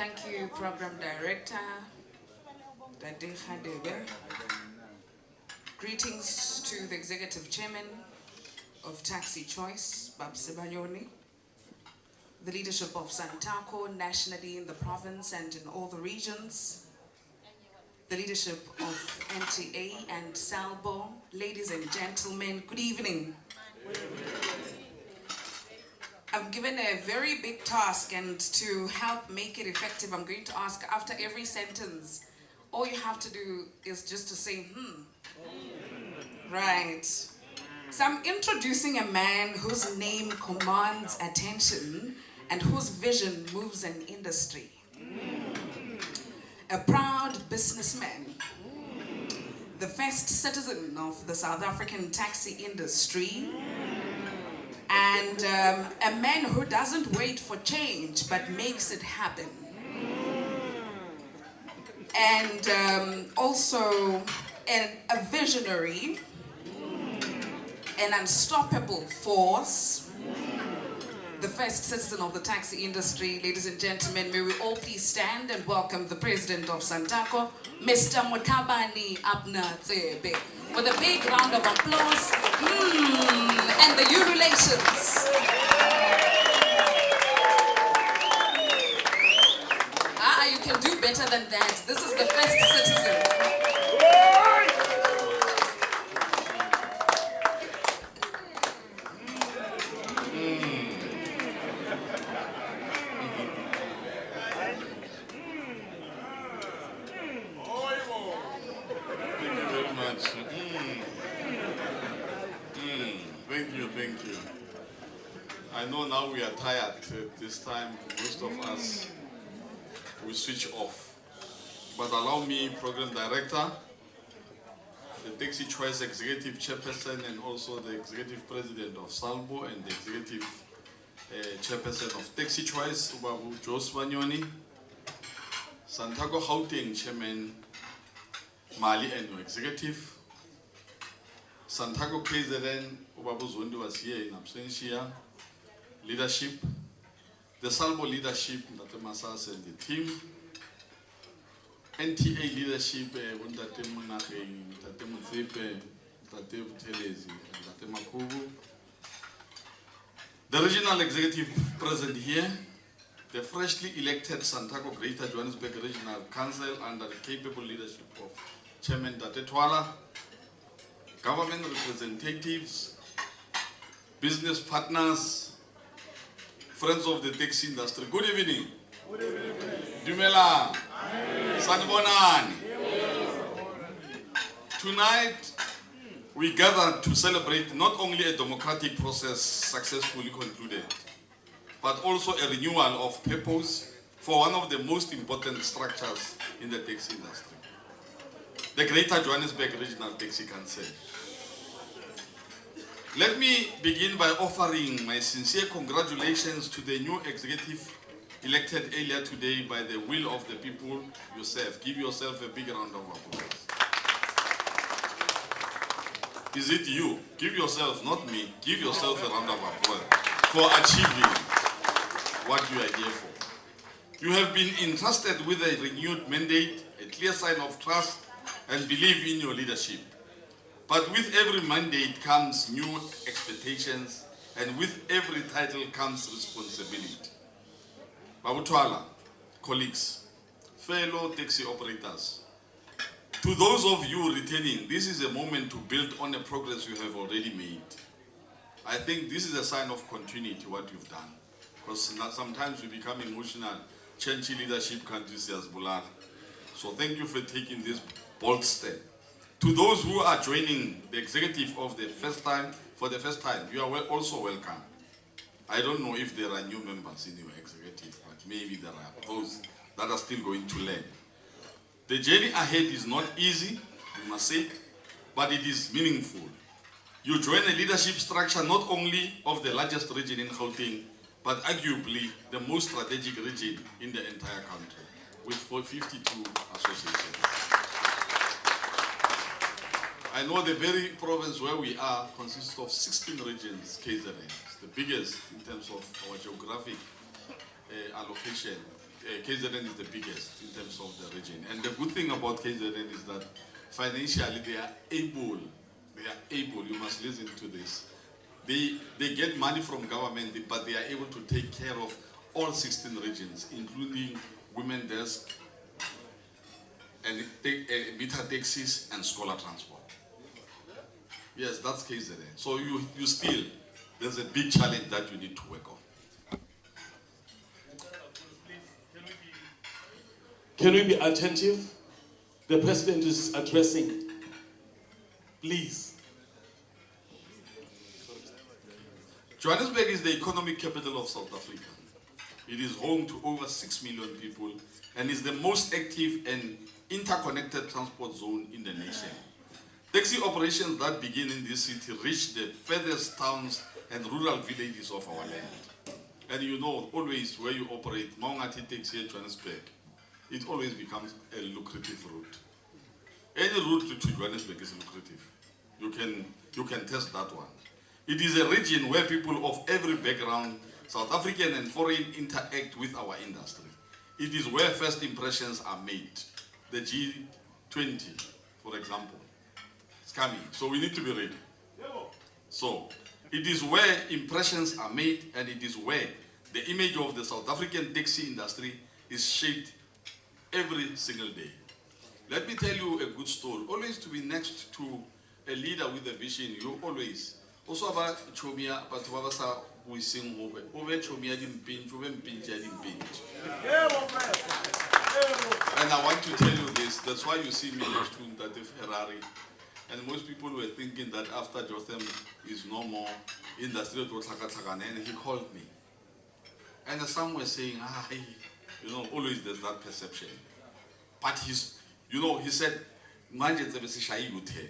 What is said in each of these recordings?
Thank you, Program Director Dade Khadebe. Greetings to the Executive Chairman of Taxi Choice, Babs Sebanyoni, the leadership of Santaco nationally in the province and in all the regions, the leadership of NTA and Salbo, ladies and gentlemen, good evening. I'm given a very big task, and to help make it effective, I'm going to ask after every sentence, all you have to do is just to say, Right. So I'm introducing a man whose name commands attention and whose vision moves an industry. A proud businessman, the first citizen of the South African taxi industry, and a man who doesn't wait for change but makes it happen. And also a visionary, an unstoppable force, the first citizen of the taxi industry. Ladies and gentlemen, may we all please stand and welcome the president of Santaco, Mr. Motlhabane Abnar Tsebe, with a big round of applause and the ululations. You can do better than that. This is the first citizen. Thank you. I know now we are tired. This time, most of us will switch off. But allow me, Program Director, the Taxi Choice Executive Chairperson, and also the Executive President of Salbo and the Executive Chairperson of Taxi Choice, Ubabu Jos Banyoni, Santaco Gauteng Chairman Mali and Executive, Santaco KZN, Ubabu Zondi was here in absentia, leadership, the Salbo leadership, Ntate Masas and the team, NTA leadership, Ntate Munacheng, Ntate Tsebe, Ntate Butelezi, Ntate Makubu, the regional executive present here, the freshly elected Santaco Greater Johannesburg Regional Council under the capable leadership of Chairman Date Twala, government representatives, business partners, friends of the taxi industry. Good evening. Good evening. Dumela. Sanibonani. Tonight, we gather to celebrate not only a democratic process successfully concluded, but also a renewal of purpose for one of the most important structures in the taxi industry, the Greater Johannesburg Regional Taxi Council. Let me begin by offering my sincere congratulations to the new executive elected earlier today by the will of the people yourself. Give yourself a big round of applause. Is it you? Give yourself, not me, give yourself a round of applause for achieving what you are here for. You have been entrusted with a renewed mandate, a clear sign of trust and belief in your leadership. But with every mandate comes new expectations, and with every title comes responsibility. Babu Twala, colleagues, fellow taxi operators, to those of you returning, this is a moment to build on the progress you have already made. I think this is a sign of continuity, what you've done. Because sometimes we become emotional. Change leadership can't just say as Bular. So thank you for taking this bold step. To those who are joining the executive of the first time, for the first time, you are also welcome. I don't know if there are new members in your executive, but maybe there are those that are still going to learn. The journey ahead is not easy, we must say, but it is meaningful. You join a leadership structure not only of the largest region in Gauteng, but arguably the most strategic region in the entire country, with 52 associations. I know the very province where we are consists of 16 regions, KZN. It's the biggest in terms of our geographic allocation KZN is the biggest in terms of the region. And the good thing about KZN is that financially they are able, you must listen to this. They get money from government, but they are able to take care of all 16 regions, including women desk, and meter taxis and scholar transport. Yes, that's KZN. So you still, there's a big challenge that you need to work on. Can we be attentive? The president is addressing. Please. Johannesburg is the economic capital of South Africa. It is home to over 6 million people and is the most active and interconnected transport zone in the nation. Taxi operations that begin in this city reach the furthest towns and rural villages of our land. And you know, always where you operate, Maungati taxi at Johannesburg, it always becomes a lucrative route. Any route to Johannesburg is lucrative. You can test that one. It is a region where people of every background, South African and foreign, interact with our industry. It is where first impressions are made. The G20, for example, is coming, so we need to be ready. So, it is where impressions are made, and it is where the image of the South African taxi industry is shaped every single day. Let me tell you a good story. Always to be next to a leader with a vision, you always. Also about Chomia, but Wabasa, we sing over Chomia didn't pinch, over pinch, I didn't pinch. And I want to tell you this, that's why you see me next to that Ferrari. And most people were thinking that after Jotham is no more, industry to Tlakatlakane, and he called me. And some were saying, always there's that perception. But he said, Manje Tsebe Shai Yute.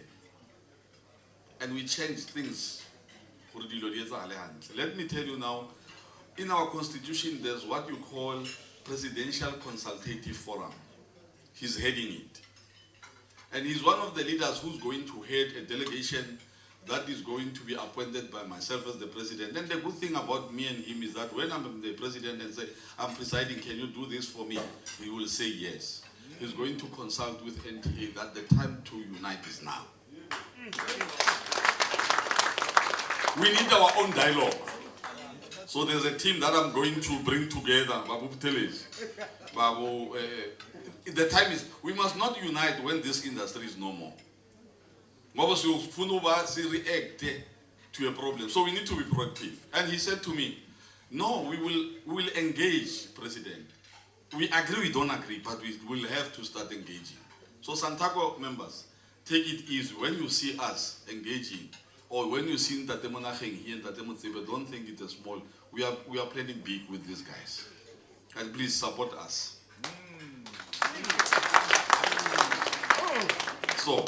And we changed things. Let me tell you now, in our constitution, there's what you call Presidential Consultative Forum. He's heading it. And he's one of the leaders who's going to head a delegation that is going to be appointed by myself as the president. And the good thing about me and him is that when I'm the president and say, I'm presiding, can you do this for me? He will say yes. He's going to consult with NTA that the time to unite is now. We need our own dialogue. So there's a team that I'm going to bring together. Babu Teles. Babu, the time is, we must not unite when this industry is no more. React to a problem. So we need to be proactive. And he said to me, no, we will engage, President. We agree, we don't agree, but we will have to start engaging. So Santaco members, take it easy. When you see us engaging, or when you see Tate Monacheng here and Tate Tsebe, don't think it is small. We are planning big with these guys. And please support us. So,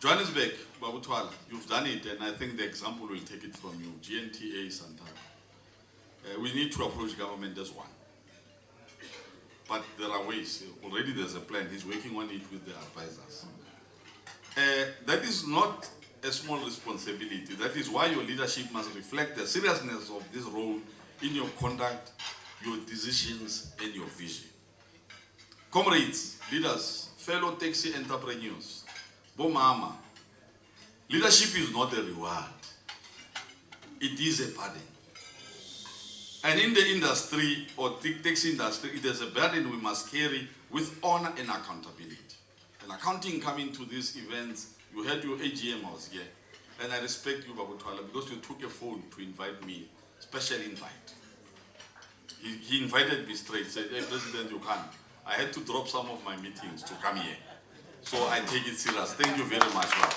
Johannesburg, Babu Twala, you've done it, and I think the example will take it from you. GNTA, Santaco. We need to approach government as one. But there are ways. Already there's a plan. He's working on it with the advisors. That is not a small responsibility. That is why your leadership must reflect the seriousness of this role in your conduct, your decisions, and your vision. Comrades, leaders, fellow taxi entrepreneurs, Bomama, leadership is not a reward. It is a burden. And in the industry, or taxi industry, it is a burden we must carry with honor and accountability. And accounting coming to these events, you had your AGM house here, and I respect you, Babu Twala, because you took a phone to invite me, special invite. He invited me straight, said, hey, President, you can. I had to drop some of my meetings to come here. So I take it serious. Thank you very much, Babu.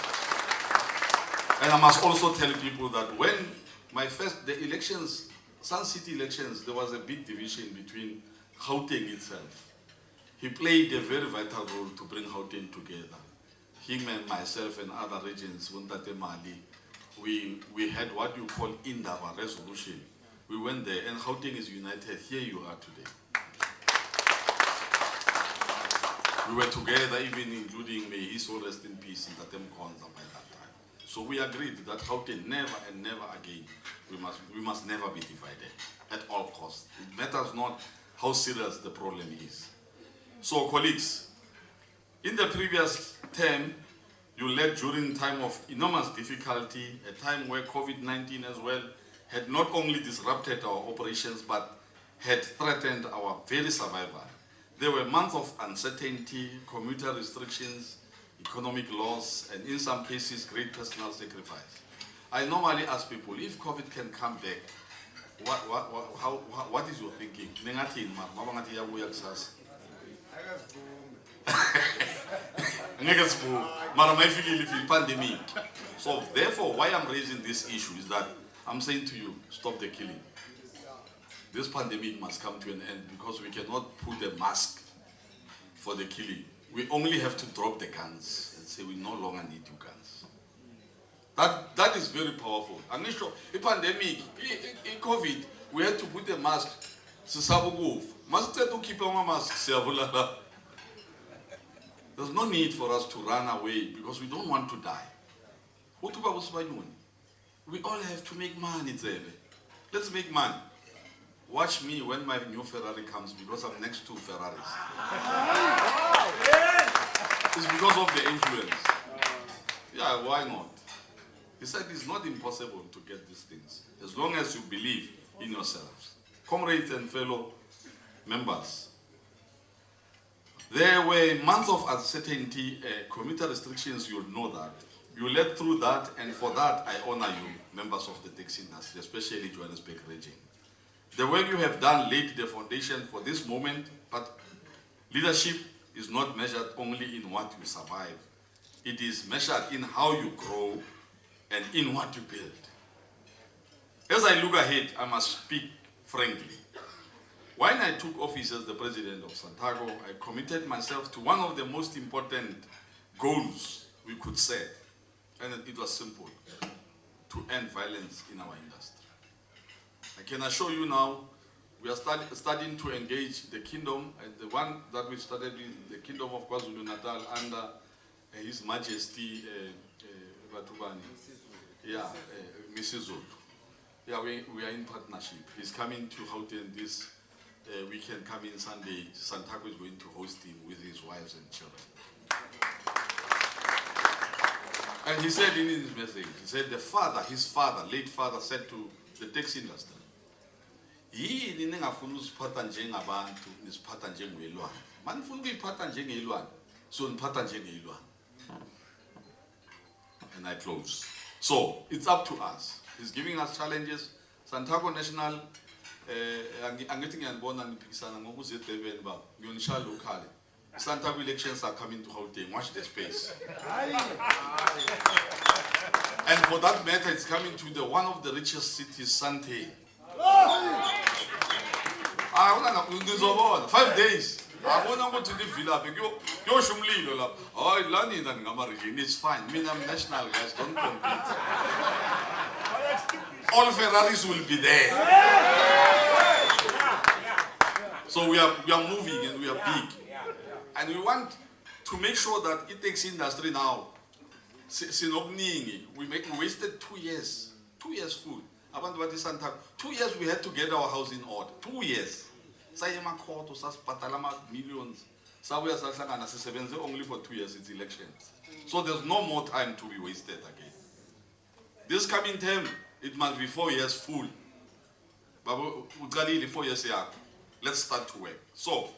And I must also tell people that when the elections, Sun City elections, there was a big division between Gauteng itself. He played a very vital role to bring Gauteng together. Him and myself and other regions, Wuntate Mali, we had what you call Indaba resolution. We went there and Gauteng is united. Here you are today. We were together, even including, may he soul rest in peace, in Tatem Konza by that time. So we agreed that Gauteng never and never again we must never be divided at all costs. It matters not how serious the problem is. So, colleagues, in the previous term, you led during time of enormous difficulty, a time where COVID-19 as well had not only disrupted our operations, but had threatened our very survival. There were months of uncertainty, commuter restrictions, economic loss, and in some cases, great personal sacrifice. I normally ask people, if COVID can come back, what is your thinking? Pandemic. So therefore, why I'm raising this issue is that I'm saying to you, stop the killing. This pandemic must come to an end because we cannot put a mask for the killing. We only have to drop the guns and say we no longer need your guns. That is very powerful. And in pandemic, in COVID, we had to put a mask. Must to keep our mask. There's no need for us to run away because we don't want to die. We all have to make money, Tsebe. Let's make money. Watch me when my new Ferrari comes because I'm next to Ferraris. It's because of the influence. Yeah, why not? He said it's not impossible to get these things as long as you believe in yourselves. Comrades and fellow members, there were months of uncertainty, commuter restrictions, you'll know that. You led through that, and for that, I honor you, members of the taxi industry, especially Johannesburg region. The work you have done laid the foundation for this moment, but leadership is not measured only in what you survive. It is measured in how you grow and in what you build. As I look ahead, I must speak frankly. When I took office as the president of Santaco, I committed myself to one of the most important goals we could set, and it was simple, to end violence in our industry. I can assure you now, we are starting to engage the kingdom, and the one that we started in the kingdom of KwaZulu-Natal under His Majesty Mrs. Zulu. Yeah, we are in partnership. He's coming to Gauteng this weekend, coming Sunday. Santaco is going to host him with his wives and children. And he said in his message, he said his father, late father, said to the taxi industry, yini ningafuna uziphatha njengabantu nisiphatha njengeyilwane. Manifuna ukuyiphatha njengeyilwane, so niphatha njengeyilwane. And I close. So it's up to us. He's giving us challenges. Santaco National, angithi ngiyabona ngiphikisana ngokuze eDurban ba ngiyonisha locally. Santaco elections are coming to Gauteng. Watch the space. And for that matter, it's coming to one of the richest cities, Sante. 5 days. I want to go to the villa. It's fine. I'm national, guys. Don't compete. All Ferraris will be there. So we are moving and we are big. And we want to make sure that it takes industry now. We wasted 2 years. 2 years full. 2 years we had to get our house in order. 2 years. Millions. Only for 2 years it's elections. So there's no more time to be wasted again. This coming term, it must be 4 years full. 4 years. Let's start to work. So,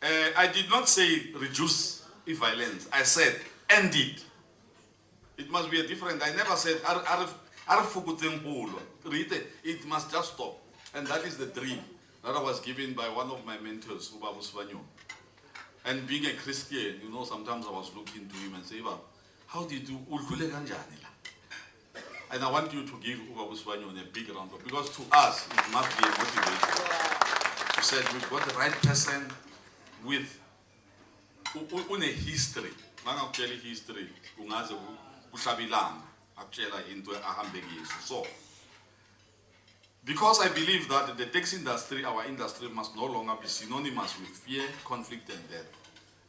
I did not say reduce violence. I said end it. It must be a different. I never said it must just stop. And that is the dream that I was given by one of my mentors, Ubabu Svanyo. And being a Christian, sometimes I was looking to him and say, how did you do? And I want you to give Ubabu Svanyo a big round of, because to us it must be a motivation. He said we've got the right person with a history. Actually history. So, because I believe that the taxi industry, our industry, must no longer be synonymous with fear, conflict, and death.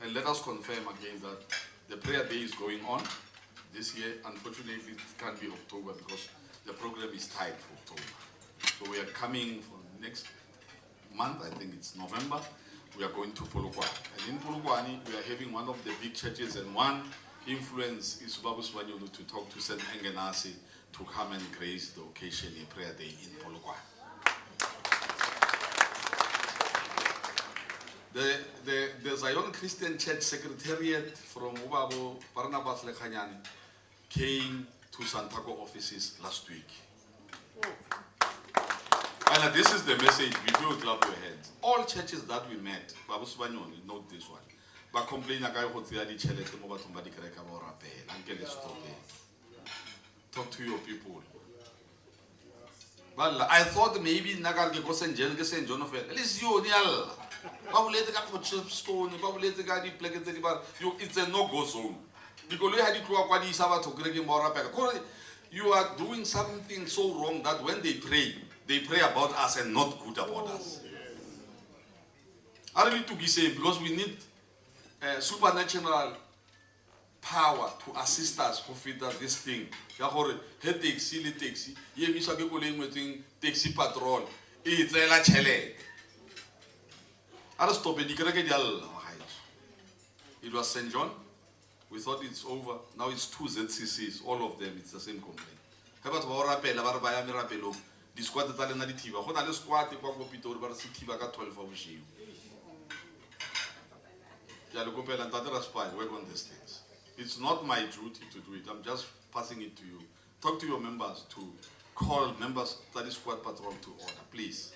And let us confirm again that the prayer day is going on this year. Unfortunately, it can't be October because the program is tied for October. So we are coming for next month, I think it's November, we are going to Polokwane. And in Polokwane, we are having one of the big churches, and one influence is Babu Swanyolu to talk to St. Engenasi to come and grace the occasion, a prayer day in Polokwane. The Zion Christian Church Secretariat from Ubabo Barnabas Lekhanyani came to Santaco offices last week. And this is the message, before you clap your hands. All churches that we met, Babu Subanyoni, note this one. But complain about what they are talk to your people. But I thought maybe Nagarge was and Jelga Saint John of at least you, stone, it's a no-go zone. Because you had to you are doing something so wrong that when they pray about us and not good about us. I need to be saved because we need supernatural power to assist us to fit this thing. Taxi, taxi patrol, it's a chele. It was St. John. We thought it's over. Now it's 2 ZCCs. All of them, it's the same complaint. How about the squad that are not Tiva? What are the squad? The Pitor, but Tiva got 12 hours. Jalokopel and Tadraspai work on these things. It's not my duty to do it. I'm just passing it to you. Talk to your members to call members study squad patrol to order, please.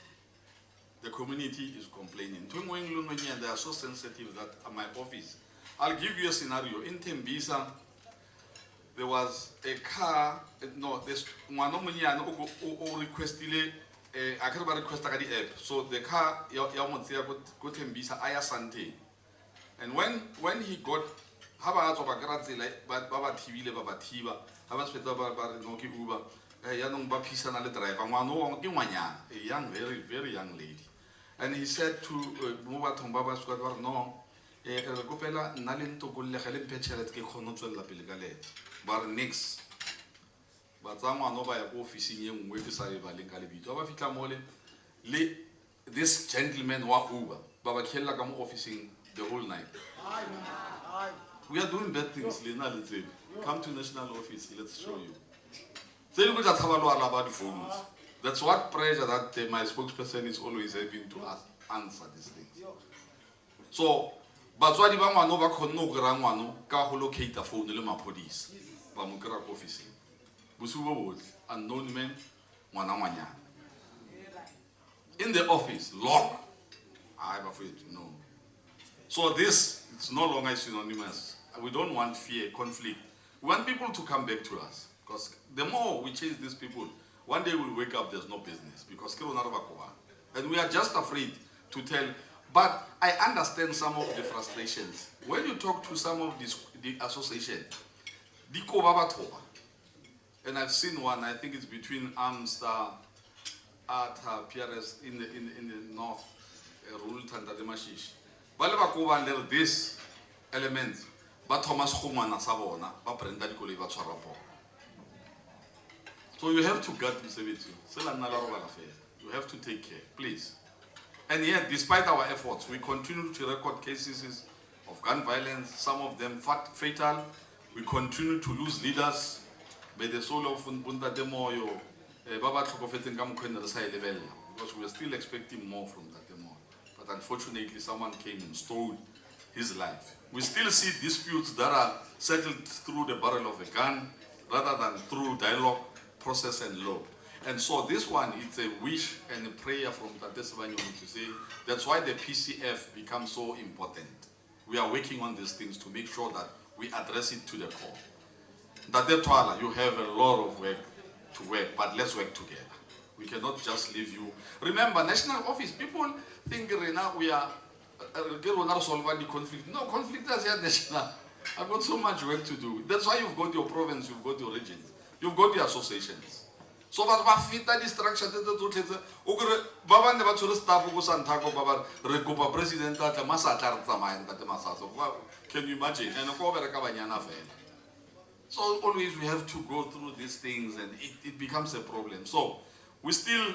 The community is complaining. They are so sensitive that at my office, I'll give you a scenario. In Tembisa, there was a car, no, there's one requested, I can't request the app. So the car, go Tembisa, Aya Sante. And when he got, Haba Grazi, but Baba TV, Baba Tiva, Haba Speta, Noki Uber, Yanong Bapisa driver, a young, very, very young lady. And he said to Muba Tombaba Squad, no, Gopela, Nalin to Gullehalim Pechelet Kehonotel La Piligale, Bar Nix. But someone over a office in young Webisari Balingali, Tobafika Mole, this gentleman wa Uber, Baba Kella come officing the whole night. We are doing bad things, Lena. Come to national office, let's show you. That's what pressure that my spokesperson is always having to answer these things. So, but what if I know back on no grandma, can locate a phone in my police? Bamukara office. Busubo wood, unknown men, Wanamanya. In the office, lock. I'm afraid, no. So this, it's no longer synonymous. We don't want fear, conflict. We want people to come back to us. Because the more we change these people, one day we'll wake up, there's no business. Because and we are just afraid to tell. But I understand some of the frustrations. When you talk to some of the association, and I've seen one, I think it's between Amstar, Arta, PRS in the north, Rule Tandadamashish. Balaba under this element, but Thomas Humana Savona, Baprenda Kuliva Charapo. So you have to gut Tsebe. You have to take care, please. And yet, despite our efforts, we continue to record cases of gun violence, some of them fatal. We continue to lose leaders. By the soul of Bunta Demoyo, Baba Chokofetin Gamkwen level, because we are still expecting more from that demo. But unfortunately, someone came and stole his life. We still see disputes that are settled through the barrel of a gun rather than through dialogue, process, and law. And so this one, it's a wish and a prayer from Tatesabanyoni to say, that's why the PCF becomes so important. We are working on these things to make sure that we address it to the core. That you have a lot of work to work, but let's work together. We cannot just leave you. Remember, national office, people think right now we are solving the conflict. No, conflict is here national. I've got so much work to do. That's why you've got your province, you've got your regions, you've got the associations. So that fit that structure. Baba never told staff who Santaco Baba Recopa President at the Massa Tartama and the Massa. Can you imagine? And a cover Cabanyana fair. So always we have to go through these things and it becomes a problem. So we still,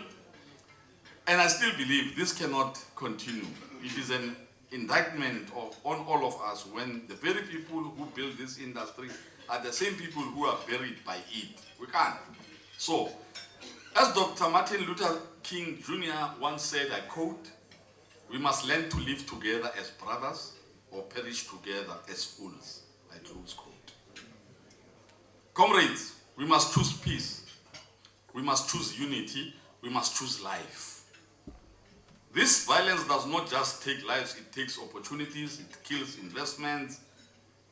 and I still believe this cannot continue. It is an indictment on all of us when the very people who build this industry are the same people who are buried by it. We can't. So, as Dr. Martin Luther King Jr. once said, I quote, "We must learn to live together as brothers or perish together as fools." I close quote. Comrades, we must choose peace. We must choose unity. We must choose life. This violence does not just take lives, it takes opportunities, it kills investments,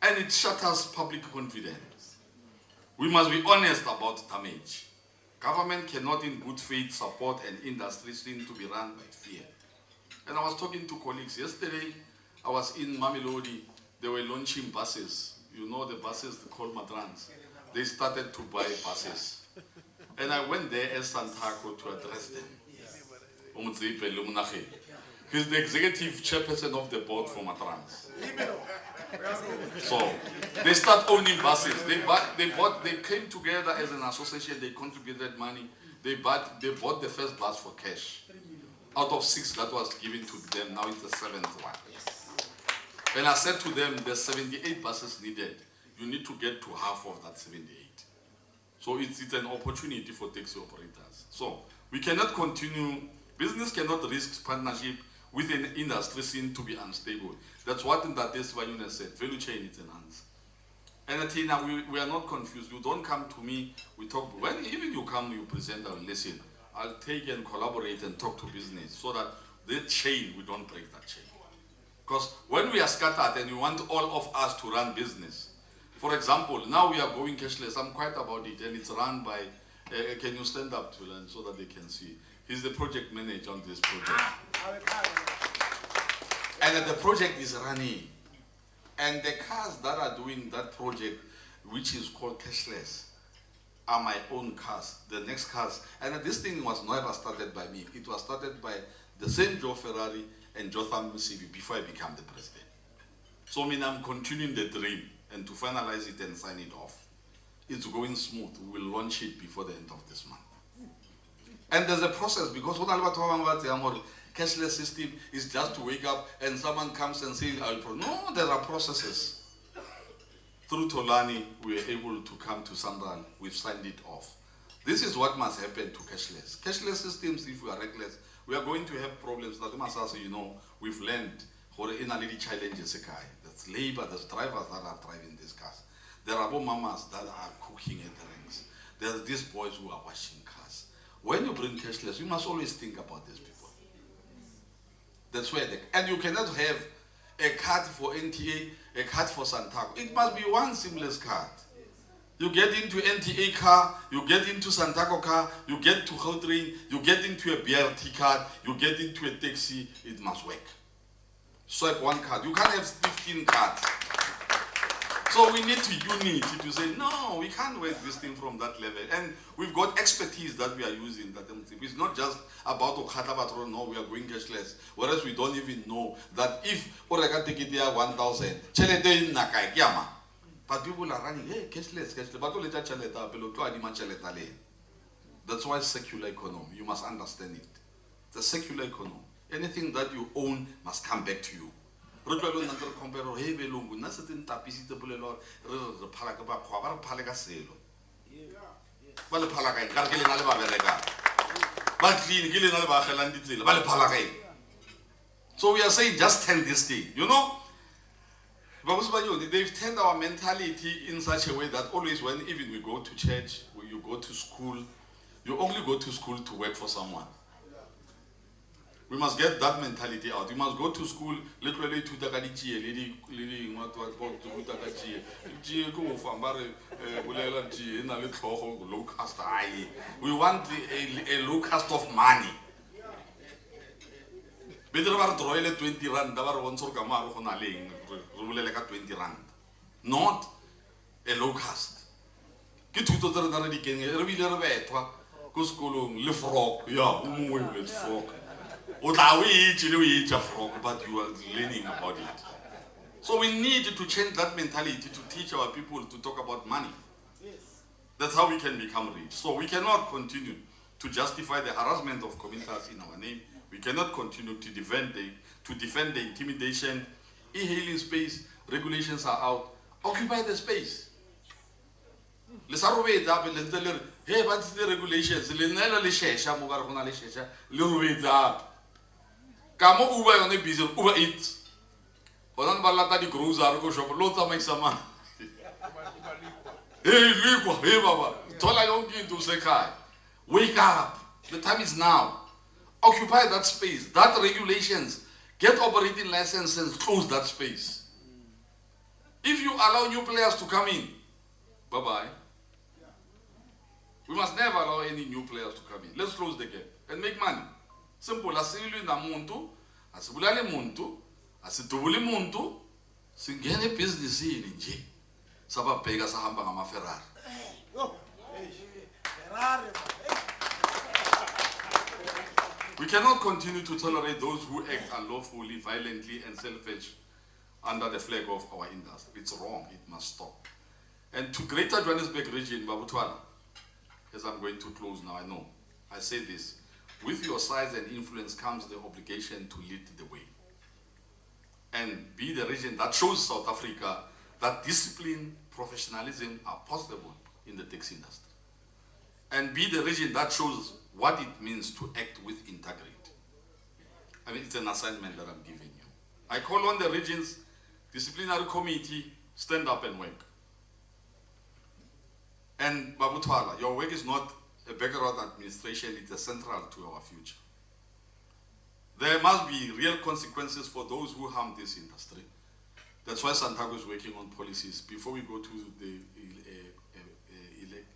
and it shatters public confidence. We must be honest about damage. Government cannot in good faith support an industry seen to be run by fear. And I was talking to colleagues yesterday. I was in Mamelodi. They were launching buses. You know the buses called Matrans. They started to buy buses. And I went there as Santaco to address them. Tsebe. He's the executive chairperson of the board for Matrans. So they start owning buses. They came together as an association. They contributed money. They bought the first bus for cash. Out of 6 that was given to them, now it's the 7th one. And I said to them, there's 78 buses needed. You need to get to half of that 78. So it's an opportunity for taxi operators. So we cannot continue. Business cannot risk partnership with an industry seen to be unstable. That's what Ntate Sibanyoni said. Value chain is enhanced. And Athena, we are not confused. You don't come to me, we talk. When even you come, you present, I'll listen. I'll take and collaborate and talk to business so that the chain, we don't break that chain. Because when we are scattered and we want all of us to run business, for example, now we are going cashless. I'm quite about it, and it's run by, can you stand up to learn so that they can see? He's the project manager on this project. And the project is running. And the cars that are doing that project, which is called cashless, are my own cars, the next cars. And this thing was never started by me. It was started by the same Joe Ferrari and Jotham Tsebe before I became the president. So I'm continuing the dream and to finalize it and sign it off. It's going smooth. We will launch it before the end of this month. And there's a process because what cashless system is just to wake up and someone comes and says, no, there are processes. Through Tolani, we were able to come to Sandal. We've signed it off. This is what must happen to cashless. Cashless systems, if we are reckless, we are going to have problems. We've learned for in a little challenges. There's labor, there's drivers that are driving these cars. There are mamas that are cooking at the ranks. There are these boys who are washing cars. When you bring cashless, you must always think about these people. That's where and you cannot have a card for NTA, a card for Santaco. It must be one seamless card. You get into NTA car, you get into Santaco car, you get to Gauteng, you get into a BRT card, you get into a taxi, it must work. Swipe one card. You can't have 15 cards. So we need to unity to say, no, we can't work this thing from that level. And we've got expertise that we are using. That it's not just about Okata, no, we are going cashless. Whereas we don't even know that if Orega take it 1,000, but people are running, hey, cashless. That's why secular economy, you must understand it. The secular economy, anything that you own must come back to you. So we are saying just tell this thing, you know. They've turned our mentality in such a way that always when even we go to church, when you go to school, you only go to school to work for someone. We must get that mentality out. You must go to school literally to low cost. We want a low cost of money. Better draw 20 rand, 20 rand. Not a low cost. Get to the frog. Yeah, frog. But you are learning about it. So we need to change that mentality to teach our people to talk about money. That's how we can become rich. So we cannot continue to justify the harassment of communities in our name. We cannot continue to defend the intimidation. E-hailing space, regulations are out. Occupy the space. Let's up. Hey, what's the regulations? Come over on the business, Uber Eats. Hold on, the grocer, go shop, lots of make some money. Hey, Baba. Tola yonke into Sekai. Wake up. The time is now. Occupy that space. That regulations. Get operating licenses. Close that space. If you allow new players to come in, bye-bye. We must never allow any new players to come in. Let's close the gap and make money. Simple. Asibuli na muntu, asibulale muntu, asidubuli muntu, singene business in nje. Saba pega sahamba ngama Ferrari. We cannot continue to tolerate those who act unlawfully, violently, and selfish under the flag of our industry. It's wrong. It must stop. And to Greater Johannesburg region, Babutwala, as I'm going to close now, I know, I say this, with your size and influence comes the obligation to lead the way. And be the region that shows South Africa that discipline, professionalism are possible in the taxi industry. And be the region that shows what it means to act with integrity. I mean, it's an assignment that I'm giving you. I call on the region's disciplinary committee, stand up and work. And Babutwala, your work is not a background administration, it's central to our future. There must be real consequences for those who harm this industry. That's why Santaco is working on policies. Before we go to the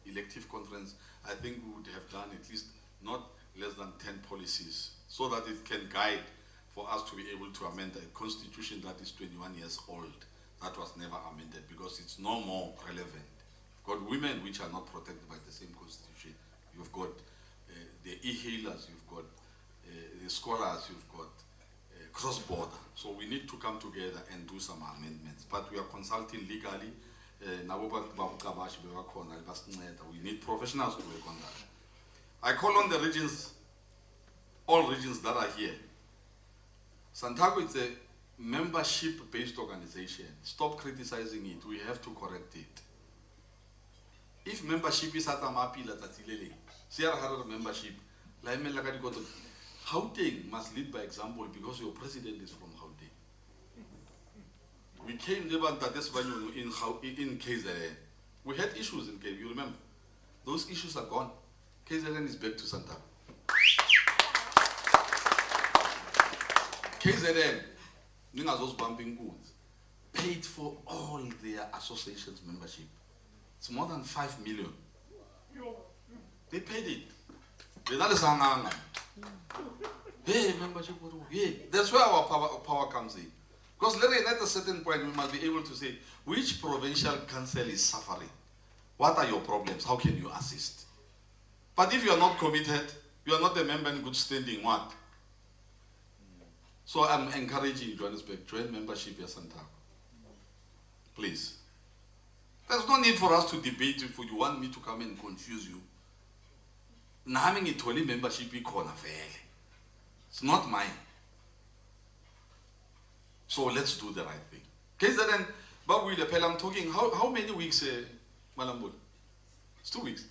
elective conference, I think we would have done at least not less than 10 policies so that it can guide for us to be able to amend a constitution that is 21 years old, that was never amended because it's no more relevant. You've got women which are not protected by the same constitution. You've got the e-hailers, you've got the scholars, you've got cross-border. So we need to come together and do some amendments. But we are consulting legally. We need professionals to work on that. I call on the regions, all regions that are here. Santaco is a membership-based organization. Stop criticizing it. We have to correct it. If membership is at a mapila, membership, Gauteng must lead by example because your president is from Gauteng. We came in KZN. We had issues in KZN, you remember? Those issues are gone. KZN is back to Santaco. KZN, those bumping goods, paid for all their associations membership. It's more than 5 million. They paid it. Hey, membership, hey. That's where our power comes in. Because later at a certain point, we must be able to say, which provincial council is suffering? What are your problems? How can you assist? But if you are not committed, you are not a member in good standing, what? So I'm encouraging Johannesburg, join membership at Santaco. Please. There's no need for us to debate if you want me to come and confuse you. Having a 20 membership, it's not mine. So let's do the right thing. KZN, but I'm talking, how many weeks, Malambul? It's 2 weeks.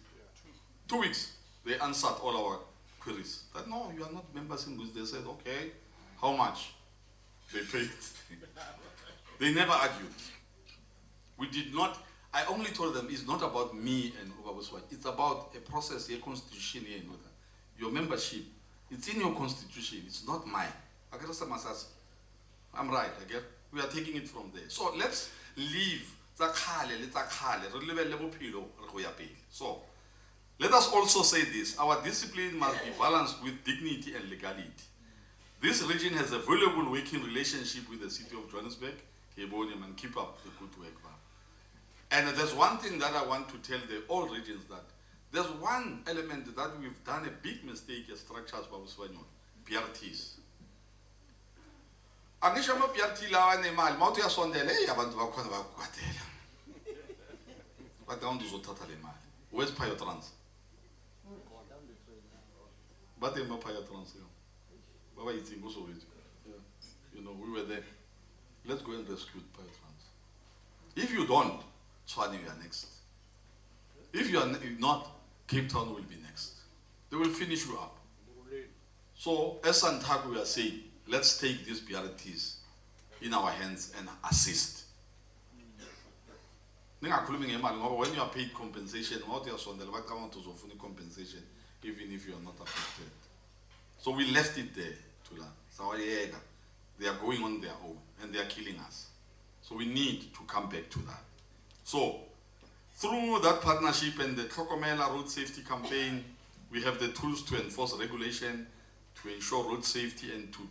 2 weeks. They answered all our queries. That no, you are not members in which they said, okay, how much? They paid. They never argued. We did not, I only told them it's not about me and Ubabuswa. It's about a process, a constitution here. Your membership, it's in your constitution. It's not mine. I'm right, I get. We are taking it from there. So let's leave. So let us also say this. Our discipline must be balanced with dignity and legality. This region has a valuable working relationship with the city of Johannesburg, and keep up the good work. And there's one thing that I want to tell all regions, that there's one element that we've done a big mistake as structures, PRTs. Angishama PRT lawa nemali, mawuthi uyasondela, abantu bakhona bakukwatela. Bathi awuntu uzothatha le mali. Where's Payotrans? But they Payotrans. Baba eating also with you. You know, we were there. Let's go and rescue Payotrans. If you don't, Swani, you are next. If you are not, Cape Town will be next. They will finish you up. So, as Santaco, we are saying, let's take these BRTs in our hands and assist. When you are paid compensation, compensation, even if you are not affected. So we left it there. They are going on their own and they are killing us. So we need to come back to that. So through that partnership and the Tlokomela Road Safety Campaign, we have the tools to enforce regulation, to ensure road safety and to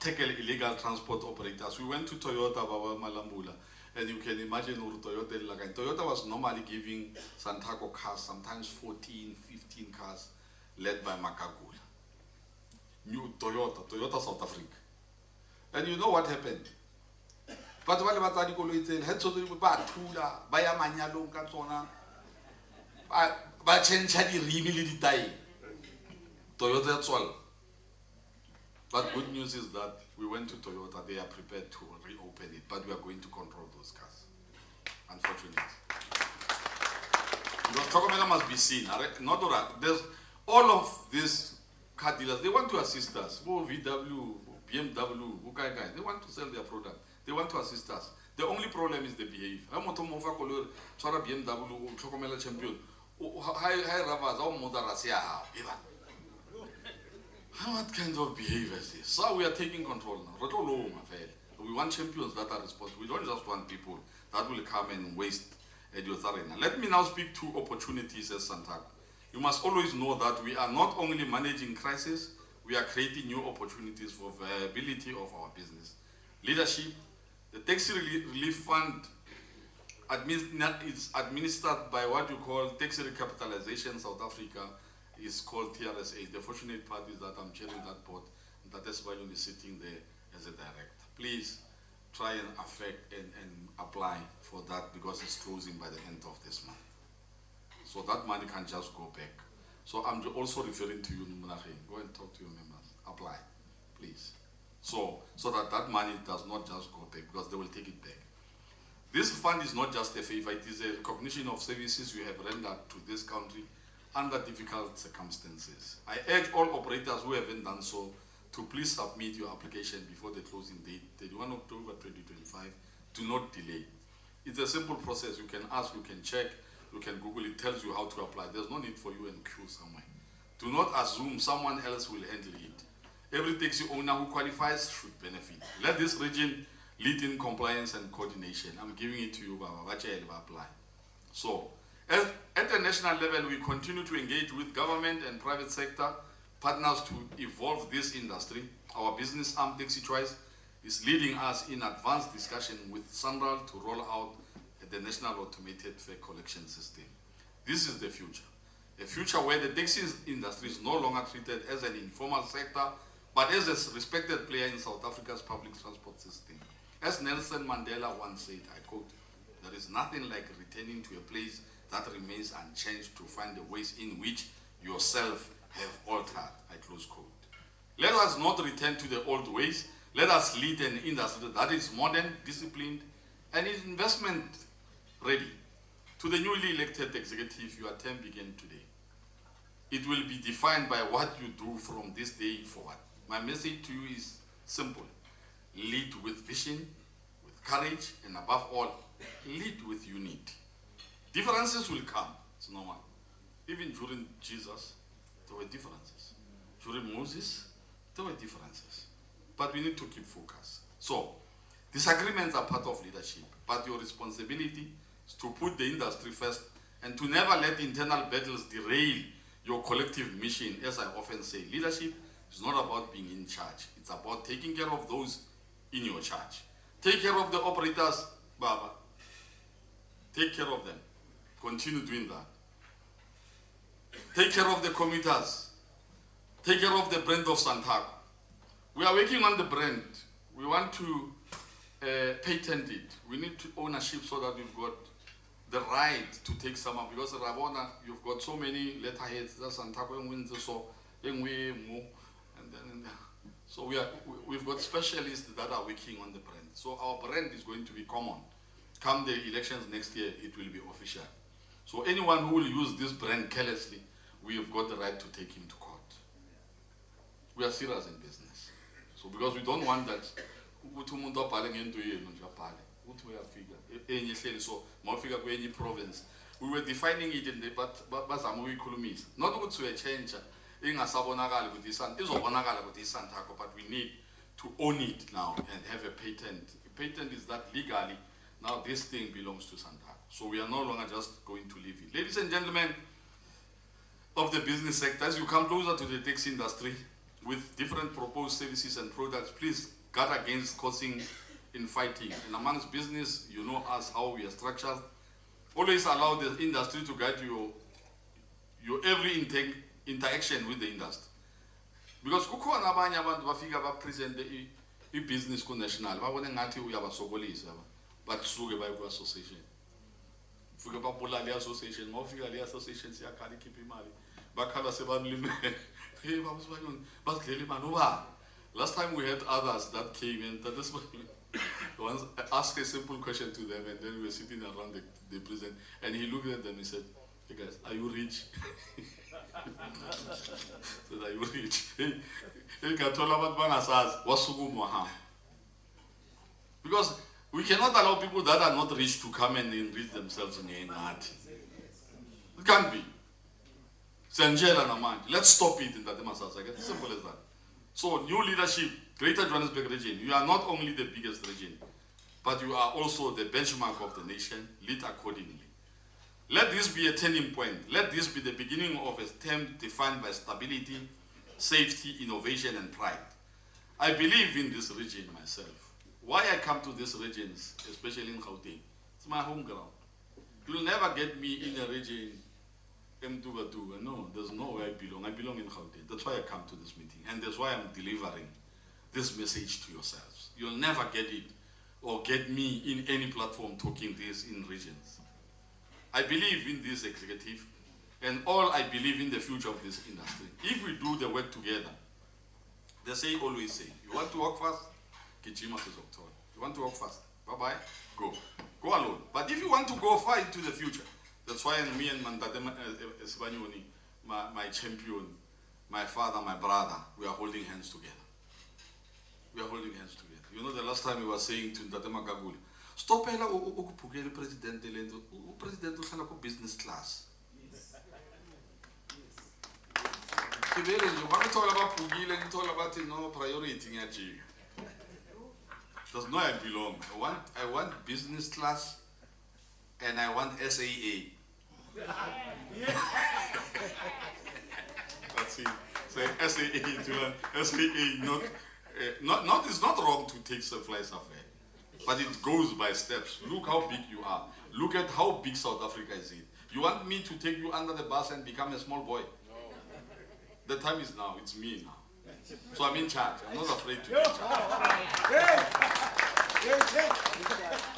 tackle illegal transport operators. We went to Toyota, Baba Malambula, and you can imagine Toyota was normally giving Santaco cars, sometimes 14, 15 cars, led by Makagula. New Toyota South Africa. And you know what happened? But what about the heads of the Batula, Bayamanyalo, Katsona, Bachenchadi really die. Toyota, that's all. But good news is that we went to Toyota, they are prepared to reopen it, but we are going to control those cars. Unfortunately. Because Tlokomela must be seen. Not all right. There's all of these car dealers, they want to assist us. VW, BMW, they want to sell their product. They want to assist us. The only problem is the behavior. I'm not BMW, Tlokomela champion. What kind of behavior is this? So we are taking control now. We want champions that are responsible. We don't just want people that will come and waste Edio's arena. Let me now speak to opportunities as Santaco. You must always know that we are not only managing crisis, we are creating new opportunities for viability of our business. Leadership, the Taxi Relief Fund is administered by what you call Taxi Recapitalization South Africa, is called TRSA. The fortunate part is that I'm chairing that board, and that Esbayun is sitting there as a director. Please try and affect and apply for that because it's closing by the end of this month. So that money can just go back. So I'm also referring to you, Munahe. Go and talk to your members. Apply, please. So that money does not just go back because they will take it back. This fund is not just a favor, it is a recognition of services you have rendered to this country under difficult circumstances. I urge all operators who haven't done so to please submit your application before the closing date, 31 October 2025. Do not delay. It's a simple process. You can ask, you can check, you can Google, it tells you how to apply. There's no need for you in queue somewhere. Do not assume someone else will handle it. Every taxi owner who qualifies should benefit. Let this region lead in compliance and coordination. I'm giving it to you, Baba. Apply. So, at the national level, we continue to engage with government and private sector partners to evolve this industry. Our business arm, Taxi Choice, is leading us in advanced discussion with Sandral to roll out the National Automated Fare Collection System. This is the future. A future where the taxi industry is no longer treated as an informal sector, but as a respected player in South Africa's public transport system. As Nelson Mandela once said, I quote, "There is nothing like returning to a place that remains unchanged to find the ways in which yourself have altered," I close quote. Let us not return to the old ways. Let us lead an industry that is modern, disciplined, and is investment ready. To the newly elected executive, your term begins today. It will be defined by what you do from this day forward. My message to you is simple. Lead with vision, with courage, and above all, lead with unity. Differences will come, it's normal. Even during Jesus, there were differences. During Moses, there were differences. But we need to keep focus. So, disagreements are part of leadership, but your responsibility is to put the industry first and to never let internal battles derail your collective mission. As I often say, leadership is not about being in charge. It's about taking care of those in your charge. Take care of the operators, Baba. Take care of them. Continue doing that. Take care of the commuters. Take care of the brand of Santaco. We are working on the brand. We want to patent it. We need ownership so that we've got the right to take someone, because Rabona, you've got so many letterheads, that's Santaco and so so we've got specialists that are working on the brand. So our brand is going to be common. Come the elections next year, it will be official. So anyone who will use this brand carelessly, we have got the right to take him to court. We are serious in business. So because we don't want that, so any province. We were defining it in the but not to a change. But we need to own it now and have a patent. A patent is that legally, now this thing belongs to Santaco. So we are no longer just going to leave it. Ladies and gentlemen of the business sector, as you come closer to the taxi industry with different proposed services and products, please guard against causing infighting. And amongst business, you know us, how we are structured. Always allow the industry to guide your every interaction with the industry. Because kukhona abanye abantu bafika bapresent i-business ku-national babone ngathi uyabasokolisa basuke baye ku-association ufike babulala i-association mawufika le-association siyakhala ikhipha imali bakhala sebalimele hey babusibanyoni basidlela imali uba. Last time we had others that came and that is once I asked a simple question to them, and then we were sitting around the president, and he looked at them and said, "Hey guys, are you rich?" Said, "Are you rich?" Because we cannot allow people that are not rich to come and enrich themselves in a art. It can't be. Let's stop it in that Masasa. It's simple as that. So new leadership, Greater Johannesburg region, you are not only the biggest region, but you are also the benchmark of the nation. Lead accordingly. Let this be a turning point. Let this be the beginning of a term defined by stability, safety, innovation, and pride. I believe in this region myself. Why I come to these regions, especially in Gauteng, it's my home ground. You'll never get me in a region, M2. No, there's nowhere I belong. I belong in Gauteng. That's why I come to this meeting. And that's why I'm delivering this message to yourselves. You'll never get it or get me in any platform talking this in regions. I believe in this executive and all I believe in the future of this industry. If we do the work together, they say, always say, you want to work fast? Kichima says October. You want to work fast? Bye-bye, go. Go alone. But if you want to go far into the future, that's why me and Esbanyoni, my champion, my father, my brother, we are holding hands together. We are holding hands together. You know, the last time we were saying to Ntatema Gagula, stop hela ukupukela president lento, president uhlala ku business class. Kibele nje bakuthola bapukile ngithola bathi no priority ngiyajika. Does not I belong. I want business class and I want SAA. That's it. So SAA to SAA not it's not wrong to take some flights affair, but it goes by steps. Look how big you are. Look at how big South Africa is. You want me to take you under the bus and become a small boy? No. The time is now. It's me now. So I'm in charge. I'm not afraid to be in charge.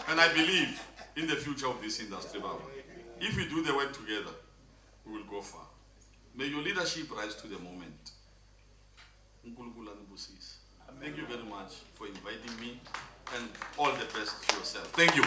And I believe in the future of this industry, Baba. If we do the work together, we will go far. May your leadership rise to the moment. Thank you very much for inviting me, and all the best to yourself. Thank you.